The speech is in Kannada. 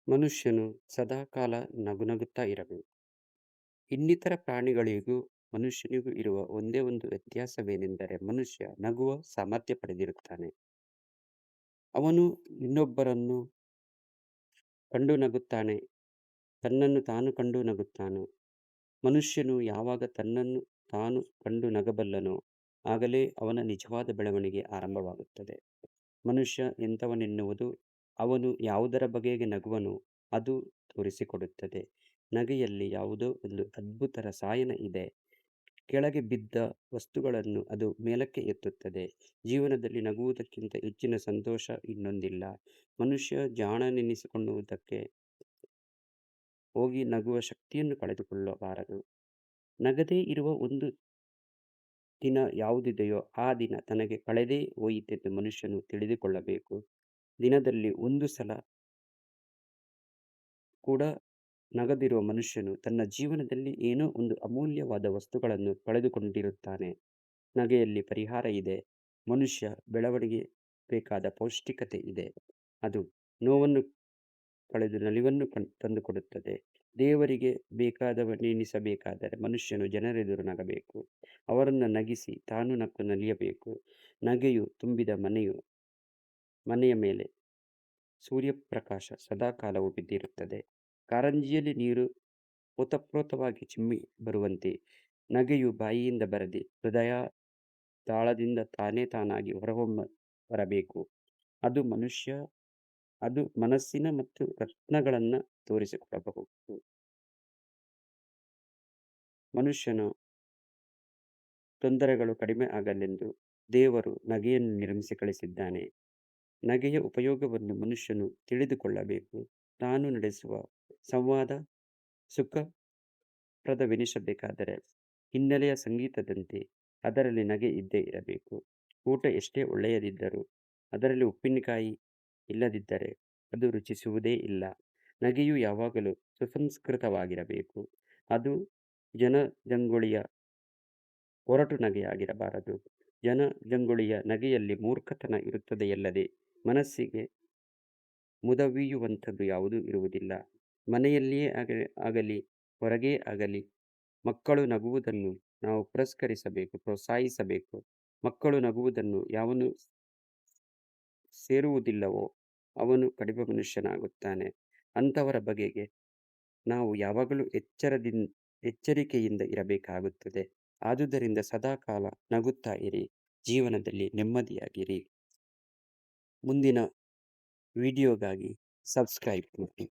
ಮನುಷ್ಯನು ಸದಾಕಾಲ ನಗುತ್ತಾ ಇರಬೇಕು. ಇನ್ನಿತರ ಪ್ರಾಣಿಗಳಿಗೂ ಮನುಷ್ಯನಿಗೂ ಇರುವ ಒಂದೇ ಒಂದು ವ್ಯತ್ಯಾಸವೇನೆಂದರೆ ಮನುಷ್ಯ ನಗುವ ಸಾಮರ್ಥ್ಯ ಪಡೆದಿರುತ್ತಾನೆ. ಅವನು ಇನ್ನೊಬ್ಬರನ್ನು ಕಂಡು ನಗುತ್ತಾನೆ, ತನ್ನನ್ನು ತಾನು ಕಂಡು ನಗುತ್ತಾನೆ. ಮನುಷ್ಯನು ಯಾವಾಗ ತನ್ನನ್ನು ತಾನು ಕಂಡು ನಗಬಲ್ಲನೋ ಆಗಲೇ ಅವನ ನಿಜವಾದ ಬೆಳವಣಿಗೆ ಆರಂಭವಾಗುತ್ತದೆ. ಮನುಷ್ಯ ಎಂಥವನೆನ್ನುವುದು ಅವನು ಯಾವುದರ ಬಗೆಗೆ ನಗುವನೋ ಅದು ತೋರಿಸಿಕೊಡುತ್ತದೆ. ನಗೆಯಲ್ಲಿ ಯಾವುದೋ ಒಂದು ಅದ್ಭುತ ರಸಾಯನ ಇದೆ. ಕೆಳಗೆ ಬಿದ್ದ ವಸ್ತುಗಳನ್ನು ಅದು ಮೇಲಕ್ಕೆ ಎತ್ತುತ್ತದೆ. ಜೀವನದಲ್ಲಿ ನಗುವುದಕ್ಕಿಂತ ಹೆಚ್ಚಿನ ಸಂತೋಷ ಇನ್ನೊಂದಿಲ್ಲ. ಮನುಷ್ಯ ಜಾಣನೆನಿಸಿಕೊಳ್ಳುವುದಕ್ಕೆ ಹೋಗಿ ನಗುವ ಶಕ್ತಿಯನ್ನು ಕಳೆದುಕೊಳ್ಳಬಾರದು. ನಗದೇ ಇರುವ ಒಂದು ದಿನ ಯಾವುದಿದೆಯೋ ಆ ದಿನ ತನಗೆ ಕಳೆದೇ ಹೋಯಿತೆಂದು ಮನುಷ್ಯನು ತಿಳಿದುಕೊಳ್ಳಬೇಕು. ದಿನದಲ್ಲಿ ಒಂದು ಸಲ ಕೂಡ ನಗದಿರುವ ಮನುಷ್ಯನು ತನ್ನ ಜೀವನದಲ್ಲಿ ಏನೋ ಒಂದು ಅಮೂಲ್ಯವಾದ ವಸ್ತುಗಳನ್ನು ಕಳೆದುಕೊಂಡಿರುತ್ತಾನೆ. ನಗೆಯಲ್ಲಿ ಪರಿಹಾರ ಇದೆ. ಮನುಷ್ಯ ಬೆಳವಣಿಗೆ ಬೇಕಾದ ಪೌಷ್ಟಿಕತೆ ಇದೆ. ಅದು ನೋವನ್ನು ಕಳೆದು ನಲಿವನ್ನು ತಂದುಕೊಡುತ್ತದೆ. ದೇವರಿಗೆ ಬೇಕಾದವನೆನಿಸಬೇಕಾದರೆ ಮನುಷ್ಯನು ಜನರೆದುರು ನಗಬೇಕು. ಅವರನ್ನು ನಗಿಸಿ ತಾನು ನಕ್ಕು ನಲಿಯಬೇಕು. ನಗೆಯು ತುಂಬಿದ ಮನೆಯ ಮೇಲೆ ಸೂರ್ಯಪ್ರಕಾಶ ಸದಾಕಾಲವೂ ಬಿದ್ದಿರುತ್ತದೆ. ಕಾರಂಜಿಯಲ್ಲಿ ನೀರು ಓತಪ್ರೋತವಾಗಿ ಚಿಮ್ಮಿ ಬರುವಂತೆ ನಗೆಯು ಬಾಯಿಯಿಂದ ಬರದೆ ಹೃದಯ ತಾಳದಿಂದ ತಾನಾಗಿ ಬರಬೇಕು. ಅದು ಮನಸ್ಸಿನ ಮತ್ತು ರತ್ನಗಳನ್ನು ತೋರಿಸಿಕೊಡಬಹುದು. ಮನುಷ್ಯನ ತೊಂದರೆಗಳು ಕಡಿಮೆ ಆಗಲೆಂದು ದೇವರು ನಗೆಯನ್ನು ನಿರ್ಮಿಸಿ ಕಳಿಸಿದ್ದಾನೆ. ನಗೆಯ ಉಪಯೋಗವನ್ನು ಮನುಷ್ಯನು ತಿಳಿದುಕೊಳ್ಳಬೇಕು. ತಾನು ನಡೆಸುವ ಸಂವಾದ ಸುಖಪ್ರದವೆನಿಸಬೇಕಾದರೆ ಹಿನ್ನೆಲೆಯ ಸಂಗೀತದಂತೆ ಅದರಲ್ಲಿ ನಗೆ ಇದ್ದೇ ಇರಬೇಕು. ಊಟ ಎಷ್ಟೇ ಒಳ್ಳೆಯದಿದ್ದರೂ ಅದರಲ್ಲಿ ಉಪ್ಪಿನಕಾಯಿ ಇಲ್ಲದಿದ್ದರೆ ಅದು ರುಚಿಸುವುದೇ ಇಲ್ಲ. ನಗೆಯು ಯಾವಾಗಲೂ ಸುಸಂಸ್ಕೃತವಾಗಿರಬೇಕು. ಅದು ಜನಜಂಗುಳಿಯ ಒರಟು ನಗೆಯಾಗಿರಬಾರದು. ಜನಜಂಗುಳಿಯ ನಗೆಯಲ್ಲಿ ಮೂರ್ಖತನ ಇರುತ್ತದೆಯಲ್ಲದೆ ಮನಸ್ಸಿಗೆ ಮುದವೀಯುವಂಥದ್ದು ಯಾವುದೂ ಇರುವುದಿಲ್ಲ. ಮನೆಯಲ್ಲಿಯೇ ಆಗಲಿ ಹೊರಗೇ ಆಗಲಿ ಮಕ್ಕಳು ನಗುವುದನ್ನು ನಾವು ಪುರಸ್ಕರಿಸಬೇಕು, ಪ್ರೋತ್ಸಾಹಿಸಬೇಕು. ಮಕ್ಕಳು ನಗುವುದನ್ನು ಯಾವನು ಸೇರುವುದಿಲ್ಲವೋ ಅವನು ಕಡಿಮೆ ಮನುಷ್ಯನಾಗುತ್ತಾನೆ. ಅಂಥವರ ಬಗೆಗೆ ನಾವು ಯಾವಾಗಲೂ ಎಚ್ಚರಿಕೆಯಿಂದ ಇರಬೇಕಾಗುತ್ತದೆ. ಆದುದರಿಂದ ಸದಾಕಾಲ ನಗುತ್ತಾ ಇರಿ. ಜೀವನದಲ್ಲಿ ನೆಮ್ಮದಿಯಾಗಿರಿ. ಮುಂದಿನ ವಿಡಿಯೋಗಾಗಿ ಸಬ್ಸ್ಕ್ರೈಬ್ ಮಾಡಿ.